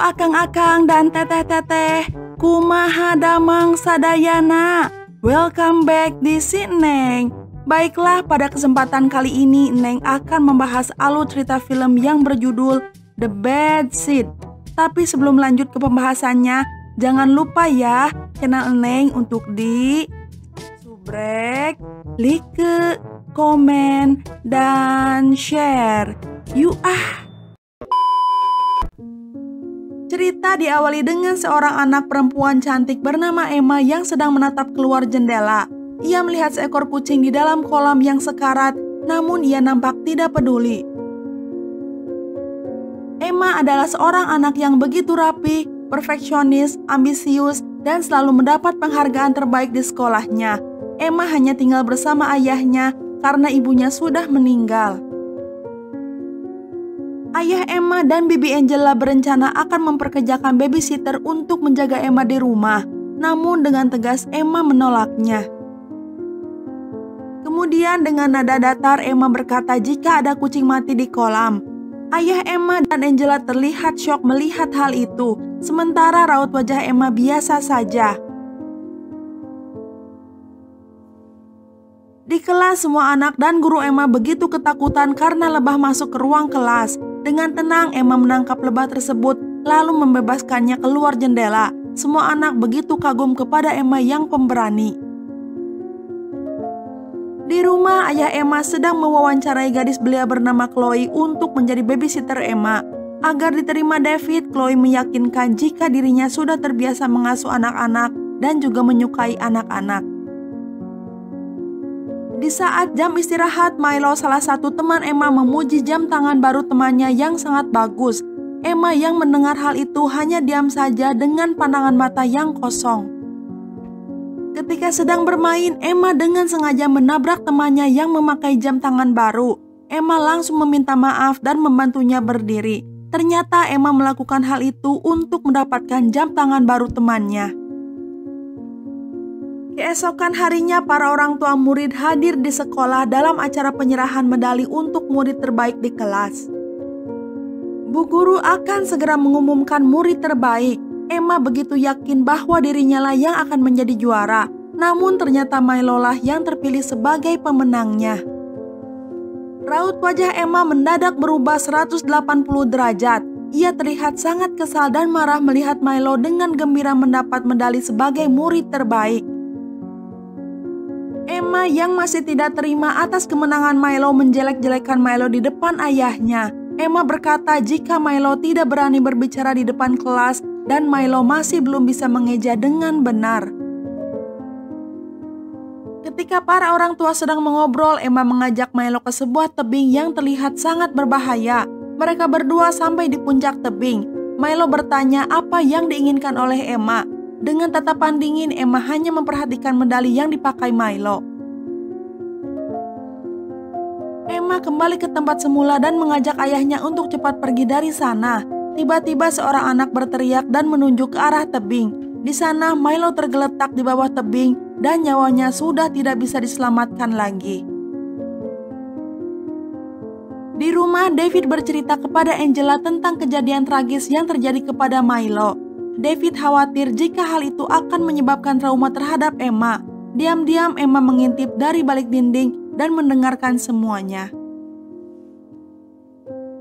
akang-akang dan teteh-teteh, kumaha damang sadayana. Welcome back di si Neng. Baiklah, pada kesempatan kali ini Neng akan membahas alur cerita film yang berjudul The Bad Seed. Tapi sebelum lanjut ke pembahasannya, jangan lupa ya channel Neng untuk di subscribe, like, komen, dan share. Yuk ah! Cerita diawali dengan seorang anak perempuan cantik bernama Emma yang sedang menatap keluar jendela. Ia melihat seekor kucing di dalam kolam yang sekarat, namun ia nampak tidak peduli. Emma adalah seorang anak yang begitu rapi, perfeksionis, ambisius, dan selalu mendapat penghargaan terbaik di sekolahnya. Emma hanya tinggal bersama ayahnya karena ibunya sudah meninggal. Ayah Emma dan Bibi Angela berencana akan memperkerjakan babysitter untuk menjaga Emma di rumah. Namun dengan tegas Emma menolaknya. Kemudian dengan nada datar Emma berkata jika ada kucing mati di kolam. Ayah Emma dan Angela terlihat syok melihat hal itu, sementara raut wajah Emma biasa saja. Di kelas, semua anak dan guru Emma begitu ketakutan karena lebah masuk ke ruang kelas. Dengan tenang, Emma menangkap lebah tersebut lalu membebaskannya keluar jendela. Semua anak begitu kagum kepada Emma yang pemberani. Di rumah, ayah Emma sedang mewawancarai gadis belia bernama Chloe untuk menjadi babysitter Emma. Agar diterima David, Chloe meyakinkan jika dirinya sudah terbiasa mengasuh anak-anak dan juga menyukai anak-anak. Di saat jam istirahat, Milo, salah satu teman Emma, memuji jam tangan baru temannya yang sangat bagus. Emma yang mendengar hal itu hanya diam saja dengan pandangan mata yang kosong. Ketika sedang bermain, Emma dengan sengaja menabrak temannya yang memakai jam tangan baru. Emma langsung meminta maaf dan membantunya berdiri. Ternyata Emma melakukan hal itu untuk mendapatkan jam tangan baru temannya. Keesokan harinya, para orang tua murid hadir di sekolah dalam acara penyerahan medali untuk murid terbaik di kelas. Bu guru akan segera mengumumkan murid terbaik. Emma begitu yakin bahwa dirinya lah yang akan menjadi juara. Namun ternyata Milo lah yang terpilih sebagai pemenangnya. Raut wajah Emma mendadak berubah 180 derajat. Ia terlihat sangat kesal dan marah melihat Milo dengan gembira mendapat medali sebagai murid terbaik. Emma yang masih tidak terima atas kemenangan Milo menjelek-jelekan Milo di depan ayahnya. Emma berkata jika Milo tidak berani berbicara di depan kelas dan Milo masih belum bisa mengeja dengan benar. Ketika para orang tua sedang mengobrol, Emma mengajak Milo ke sebuah tebing yang terlihat sangat berbahaya. Mereka berdua sampai di puncak tebing. Milo bertanya apa yang diinginkan oleh Emma. Dengan tatapan dingin, Emma hanya memperhatikan medali yang dipakai Milo. Emma kembali ke tempat semula dan mengajak ayahnya untuk cepat pergi dari sana. Tiba-tiba seorang anak berteriak dan menunjuk ke arah tebing. Di sana Milo tergeletak di bawah tebing dan nyawanya sudah tidak bisa diselamatkan lagi. Di rumah, David bercerita kepada Angela tentang kejadian tragis yang terjadi kepada Milo. David khawatir jika hal itu akan menyebabkan trauma terhadap Emma. Diam-diam Emma mengintip dari balik dinding dan mendengarkan semuanya.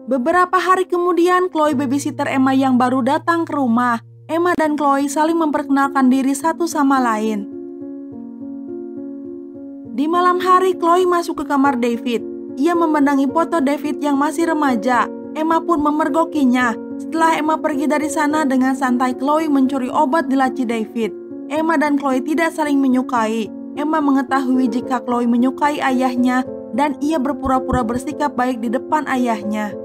Beberapa hari kemudian, Chloe, babysitter Emma yang baru datang ke rumah. Emma dan Chloe saling memperkenalkan diri satu sama lain. Di malam hari, Chloe masuk ke kamar David. Ia memandangi foto David yang masih remaja. Emma pun memergokinya. Setelah Emma pergi dari sana, dengan santai Chloe mencuri obat di laci David. Emma dan Chloe tidak saling menyukai. Emma mengetahui jika Chloe menyukai ayahnya dan ia berpura-pura bersikap baik di depan ayahnya.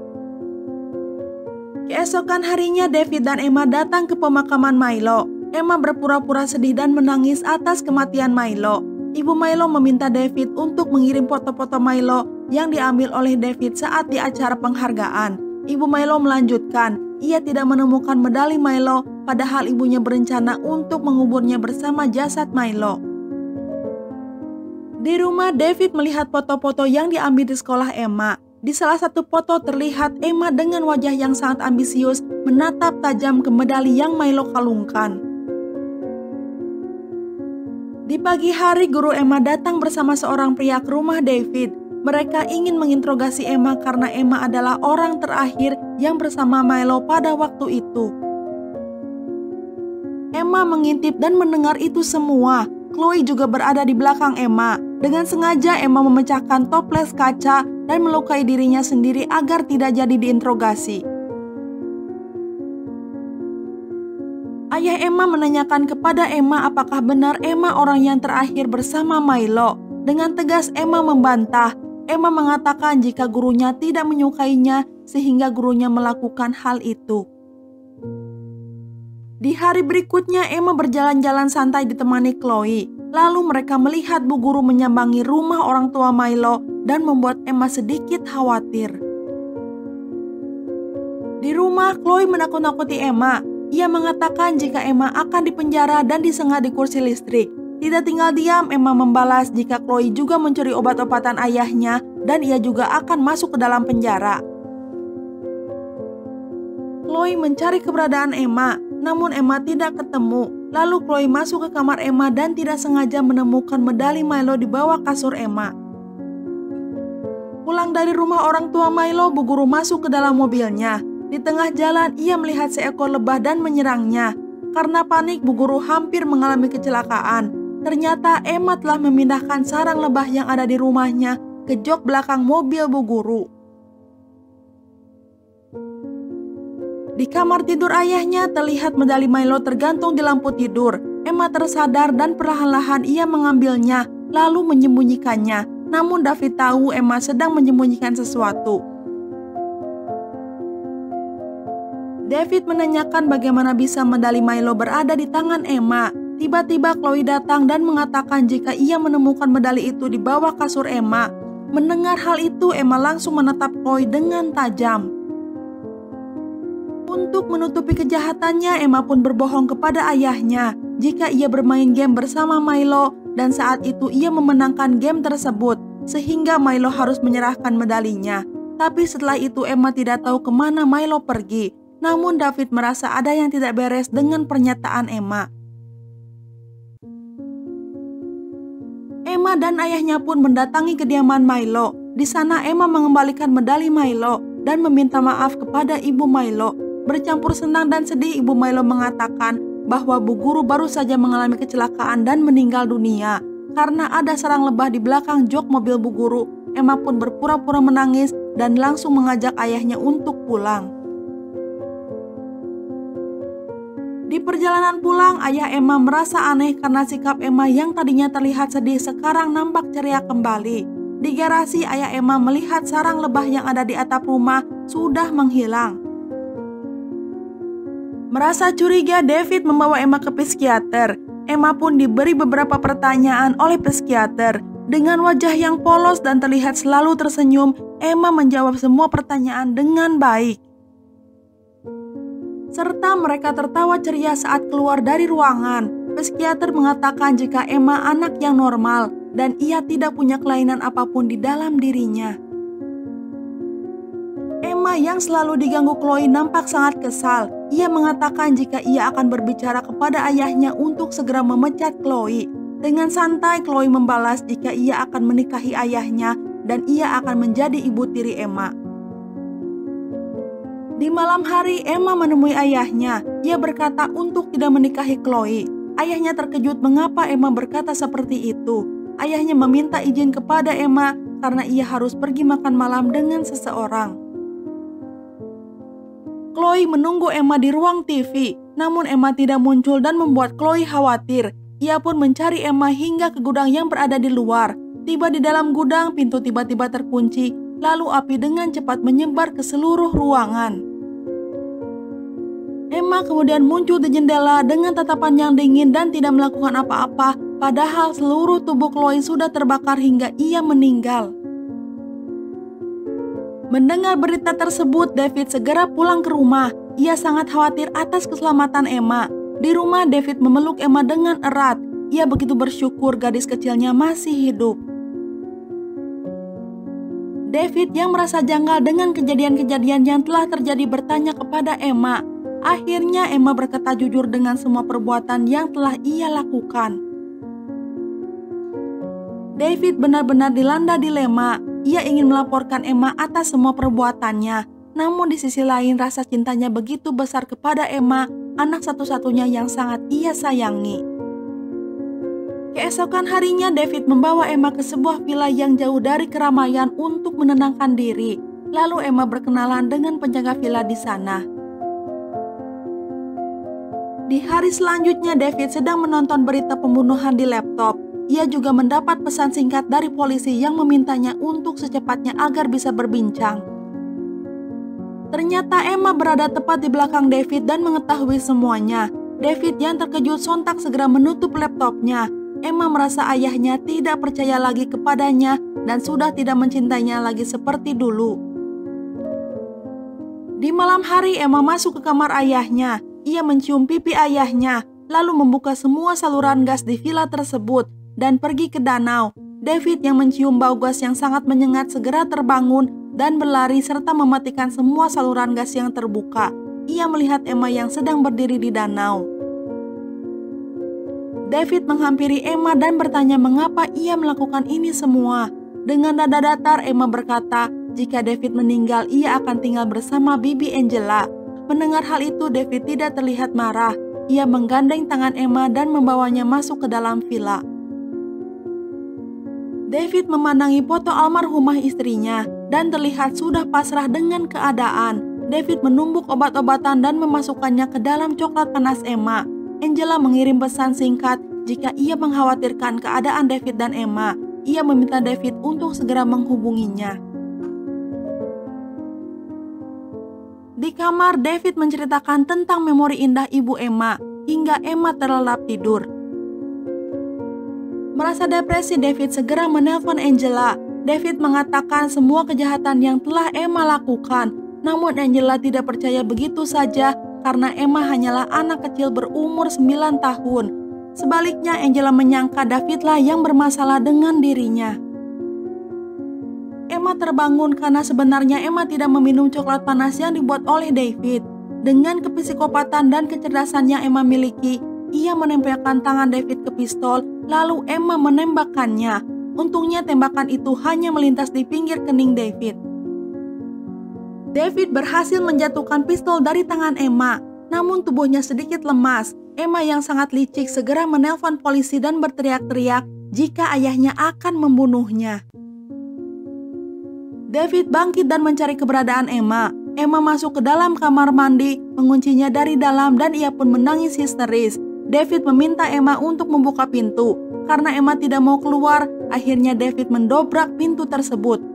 Keesokan harinya, David dan Emma datang ke pemakaman Milo. Emma berpura-pura sedih dan menangis atas kematian Milo. Ibu Milo meminta David untuk mengirim foto-foto Milo yang diambil oleh David saat di acara penghargaan. Ibu Milo melanjutkan, ia tidak menemukan medali Milo, padahal ibunya berencana untuk menguburnya bersama jasad Milo. Di rumah, David melihat foto-foto yang diambil di sekolah Emma. Di salah satu foto terlihat Emma dengan wajah yang sangat ambisius menatap tajam ke medali yang Milo kalungkan. Di pagi hari, guru Emma datang bersama seorang pria ke rumah David. Mereka ingin menginterogasi Emma karena Emma adalah orang terakhir yang bersama Milo pada waktu itu. Emma mengintip dan mendengar itu semua. Chloe juga berada di belakang Emma. Dengan sengaja Emma memecahkan toples kaca dan melukai dirinya sendiri agar tidak jadi diinterogasi. Ayah Emma menanyakan kepada Emma apakah benar Emma orang yang terakhir bersama Milo. Dengan tegas Emma membantah. Emma mengatakan jika gurunya tidak menyukainya sehingga gurunya melakukan hal itu. Di hari berikutnya Emma berjalan-jalan santai ditemani Chloe. Lalu mereka melihat Bu Guru menyambangi rumah orang tua Milo dan membuat Emma sedikit khawatir. Di rumah, Chloe menakut-nakuti Emma. Ia mengatakan jika Emma akan dipenjara dan disengat di kursi listrik. Tidak tinggal diam, Emma membalas jika Chloe juga mencuri obat-obatan ayahnya dan ia juga akan masuk ke dalam penjara. Chloe mencari keberadaan Emma, namun Emma tidak ketemu. Lalu Chloe masuk ke kamar Emma dan tidak sengaja menemukan medali Milo di bawah kasur Emma. Pulang dari rumah orang tua Milo, Bu Guru masuk ke dalam mobilnya. Di tengah jalan, ia melihat seekor lebah dan menyerangnya. Karena panik, Bu Guru hampir mengalami kecelakaan. Ternyata Emma telah memindahkan sarang lebah yang ada di rumahnya ke jok belakang mobil Bu Guru. Di kamar tidur ayahnya terlihat medali Milo tergantung di lampu tidur. Emma tersadar dan perlahan-lahan ia mengambilnya lalu menyembunyikannya. Namun David tahu Emma sedang menyembunyikan sesuatu. David menanyakan bagaimana bisa medali Milo berada di tangan Emma. Tiba-tiba Chloe datang dan mengatakan jika ia menemukan medali itu di bawah kasur Emma. Mendengar hal itu, Emma langsung menatap Chloe dengan tajam. Untuk menutupi kejahatannya, Emma pun berbohong kepada ayahnya jika ia bermain game bersama Milo dan saat itu ia memenangkan game tersebut sehingga Milo harus menyerahkan medalinya. Tapi setelah itu Emma tidak tahu kemana Milo pergi. Namun David merasa ada yang tidak beres dengan pernyataan Emma. Emma dan ayahnya pun mendatangi kediaman Milo. Di sana Emma mengembalikan medali Milo dan meminta maaf kepada ibu Milo. Bercampur senang dan sedih, ibu Milo mengatakan bahwa Bu Guru baru saja mengalami kecelakaan dan meninggal dunia karena ada sarang lebah di belakang jok mobil Bu Guru. Emma pun berpura-pura menangis dan langsung mengajak ayahnya untuk pulang. Di perjalanan pulang, ayah Emma merasa aneh karena sikap Emma yang tadinya terlihat sedih sekarang nampak ceria kembali. Di garasi, ayah Emma melihat sarang lebah yang ada di atap rumah sudah menghilang. Merasa curiga, David membawa Emma ke psikiater. Emma pun diberi beberapa pertanyaan oleh psikiater. Dengan wajah yang polos dan terlihat selalu tersenyum, Emma menjawab semua pertanyaan dengan baik. Serta mereka tertawa ceria saat keluar dari ruangan. Psikiater mengatakan jika Emma anak yang normal dan ia tidak punya kelainan apapun di dalam dirinya. Emma yang selalu diganggu Chloe nampak sangat kesal. Ia mengatakan jika ia akan berbicara kepada ayahnya untuk segera memecat Chloe. Dengan santai Chloe membalas jika ia akan menikahi ayahnya dan ia akan menjadi ibu tiri Emma. Di malam hari Emma menemui ayahnya. Ia berkata untuk tidak menikahi Chloe. Ayahnya terkejut mengapa Emma berkata seperti itu. Ayahnya meminta izin kepada Emma karena ia harus pergi makan malam dengan seseorang. Chloe menunggu Emma di ruang TV, namun Emma tidak muncul dan membuat Chloe khawatir. Ia pun mencari Emma hingga ke gudang yang berada di luar. Tiba di dalam gudang, pintu tiba-tiba terkunci, lalu api dengan cepat menyebar ke seluruh ruangan. Emma kemudian muncul di jendela dengan tatapan yang dingin dan tidak melakukan apa-apa, padahal seluruh tubuh Chloe sudah terbakar hingga ia meninggal. Mendengar berita tersebut, David segera pulang ke rumah. Ia sangat khawatir atas keselamatan Emma. Di rumah, David memeluk Emma dengan erat. Ia begitu bersyukur gadis kecilnya masih hidup. David yang merasa janggal dengan kejadian-kejadian yang telah terjadi bertanya kepada Emma. Akhirnya Emma berkata jujur dengan semua perbuatan yang telah ia lakukan. David benar-benar dilanda dilema. Ia ingin melaporkan Emma atas semua perbuatannya. Namun di sisi lain rasa cintanya begitu besar kepada Emma, anak satu-satunya yang sangat ia sayangi. Keesokan harinya David membawa Emma ke sebuah villa yang jauh dari keramaian untuk menenangkan diri. Lalu Emma berkenalan dengan penjaga villa di sana. Di hari selanjutnya David sedang menonton berita pembunuhan di laptop. Ia juga mendapat pesan singkat dari polisi yang memintanya untuk secepatnya agar bisa berbincang. Ternyata Emma berada tepat di belakang David dan mengetahui semuanya. David yang terkejut sontak segera menutup laptopnya. Emma merasa ayahnya tidak percaya lagi kepadanya dan sudah tidak mencintainya lagi seperti dulu. Di malam hari Emma masuk ke kamar ayahnya. Ia mencium pipi ayahnya, lalu membuka semua saluran gas di villa tersebut dan pergi ke danau. David yang mencium bau gas yang sangat menyengat segera terbangun dan berlari serta mematikan semua saluran gas yang terbuka. Ia melihat Emma yang sedang berdiri di danau. David menghampiri Emma dan bertanya mengapa ia melakukan ini semua. Dengan nada datar Emma berkata jika David meninggal ia akan tinggal bersama Bibi Angela. Mendengar hal itu David tidak terlihat marah. Ia menggandeng tangan Emma dan membawanya masuk ke dalam villa. David memandangi foto almarhumah istrinya dan terlihat sudah pasrah dengan keadaan. David menumbuk obat-obatan dan memasukkannya ke dalam coklat panas Emma. Angela mengirim pesan singkat jika ia mengkhawatirkan keadaan David dan Emma. Ia meminta David untuk segera menghubunginya. Di kamar, David menceritakan tentang memori indah ibu Emma hingga Emma terlelap tidur. Merasa depresi, David segera menelpon Angela. David mengatakan semua kejahatan yang telah Emma lakukan. Namun Angela tidak percaya begitu saja karena Emma hanyalah anak kecil berumur 9 tahun. Sebaliknya Angela menyangka Davidlah yang bermasalah dengan dirinya. Emma terbangun karena sebenarnya Emma tidak meminum coklat panas yang dibuat oleh David. Dengan kepsikopatan dan kecerdasan yang Emma miliki, ia menempelkan tangan David ke pistol, lalu Emma menembakkannya. Untungnya tembakan itu hanya melintas di pinggir kening David. David berhasil menjatuhkan pistol dari tangan Emma, namun tubuhnya sedikit lemas. Emma yang sangat licik segera menelpon polisi dan berteriak-teriak jika ayahnya akan membunuhnya. David bangkit dan mencari keberadaan Emma. Emma masuk ke dalam kamar mandi, menguncinya dari dalam dan ia pun menangis histeris. David meminta Emma untuk membuka pintu. Karena Emma tidak mau keluar, akhirnya David mendobrak pintu tersebut.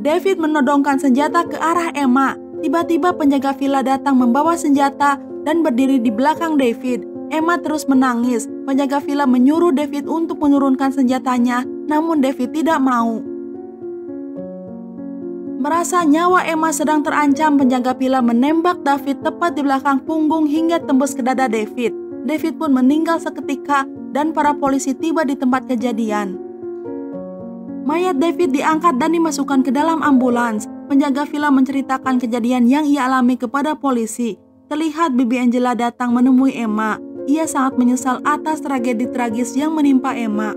David menodongkan senjata ke arah Emma. Tiba-tiba penjaga villa datang membawa senjata dan berdiri di belakang David. Emma terus menangis. Penjaga villa menyuruh David untuk menurunkan senjatanya, namun David tidak mau. Merasa nyawa Emma sedang terancam, penjaga villa menembak David tepat di belakang punggung hingga tembus ke dada David. David pun meninggal seketika dan para polisi tiba di tempat kejadian. Mayat David diangkat dan dimasukkan ke dalam ambulans. Penjaga villa menceritakan kejadian yang ia alami kepada polisi. Terlihat Bibi Angela datang menemui Emma. Ia sangat menyesal atas tragedi tragis yang menimpa Emma.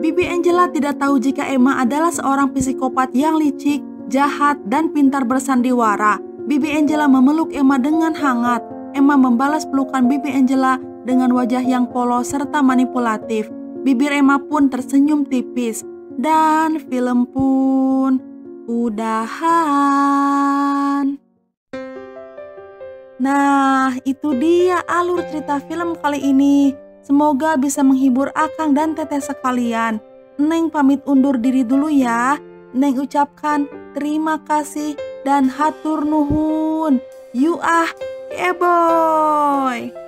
Bibi Angela tidak tahu jika Emma adalah seorang psikopat yang licik, jahat, dan pintar bersandiwara. Bibi Angela memeluk Emma dengan hangat. Emma membalas pelukan Bibi Angela dengan wajah yang polos serta manipulatif. Bibir Emma pun tersenyum tipis. Dan film pun udahan. Nah, itu dia alur cerita film kali ini. Semoga bisa menghibur Akang dan Teteh sekalian. Neng pamit undur diri dulu ya. Neng ucapkan terima kasih dan hatur nuhun. You ah, boy.